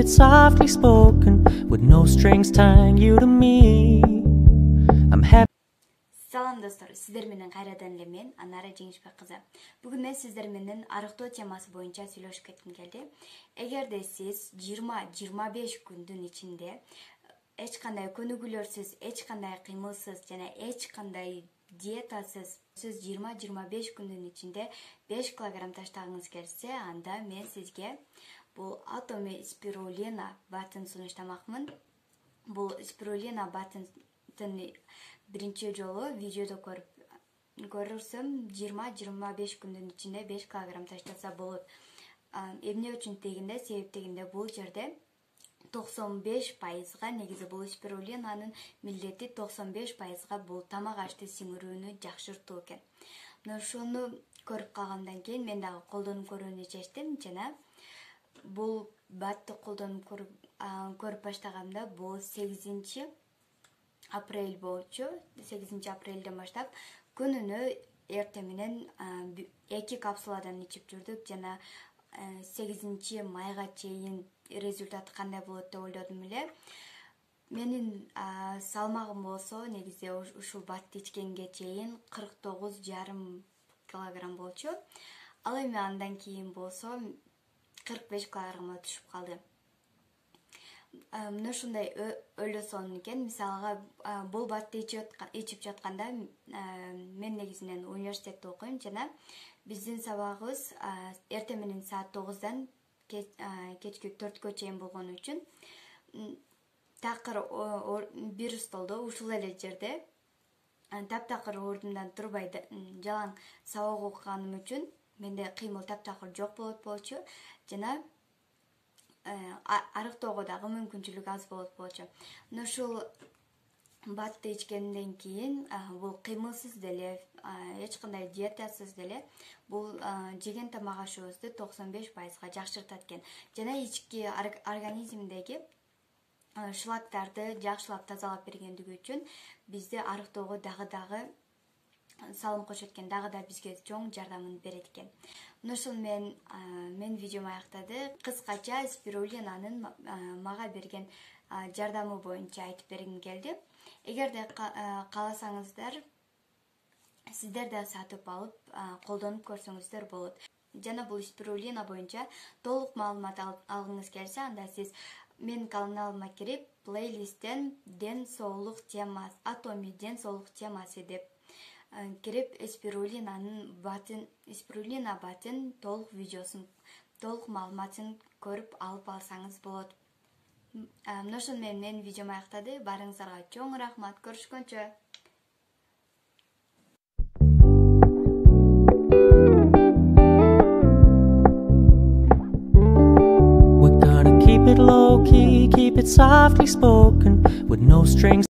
it softly spoken, with no strings tying you to me. I'm happy. Салам достор, сиздер менен кайрадан эле мен Анара Жеңишбек кызы. Бүгүн мен сиздер менен арыктоо темасы боюнча сүйлөшүп кетким келди. Эгерде сиз 20-25 күндүн ичинде эч кандай көнүгүүлөрсүз, эч кандай кыймылсыз жана эч кандай диетасыз сиз 20-25 күндүн ичинде 5 килограмм таштагыңыз келсе, анда мен сизге бул Atomy Spirulina батын сунуштамакмын. Бул Spirulina батын биринчи жолу видеодо көрүрсөм 20-25 күндүн ичинде 5 килограмм таштаса болот. Эмне үчүн дегенде, себеп дегенде бул жерде 95%га негизи бул спирулинанын милдети 95%га бул тамак ашты сиңирүүнү жакшыртуу экен. Мына ошону көрүп калгандан кийин мен дагы колдонуп көрүүнү чечтим жана бул батты колдонуп көрүп баштаганда бул 8 апрель болчу. 8 апрелден баштап күнүнө эртең менен 2 капсуладан ичип жүрдүк жана 8 майга чейин результаты кандай болот деп ойлодум эле. Менин салмагым болсо негизи ушул батты ичкенге чейин 49,5 килограмм болчу. Ал эми андан кийин болсо 45 килограммга түшүп калды. Мына ушундай ойлосоң экен, мисалга бул батты ичип жатканда мен негизинен университетте окуйм жана биздин сабагыбыз эртең менен саат 9-дан кечки 4-кө чейин болгон үчүн такыр бир столдо ушул эле жерде таптакыр ордумдан турбай жалаң сабак окуганым үчүн менде кыймыл таптакыр жок болчу жана арыктоого дагы мүмкүнчүлүк аз болчу. Мына ушул батты ичкенден кийин бул кыймылсыз деле, эч кандай диетасыз деле бул жеген тамак ашыбызды 95%га жакшыртат экен. Жана ички организмдеги шлактарды жакшылап тазалап бергендиги үчүн бизди арыктоого дагы салым кошот экен, дагы да бизге чоң жардамын берет экен. Мына ушул мен видеом аяктады. Кыскача спирулинанын мага берген жардамы боюнча айтып бергим келди. Эгерде кааласаңыздар, сиздер да сатып алып колдонуп көрсөңүздөр болот. Жана бул спирулина боюнча толук маалымат алгыңыз келсе, анда сиз менин каналыма кирип, плейлисттен ден соолук темасы, Atomy ден соолук темасы деп кирип спирулина батын толук видеосун, толук маалыматын көрүп алып алсаңыз болот. Мына ошол менен видеом аяктады. Барыңыздарга чоң рахмат. Көрүшкөнчө. We're gonna keep it low key, keep it softly spoken, with no strings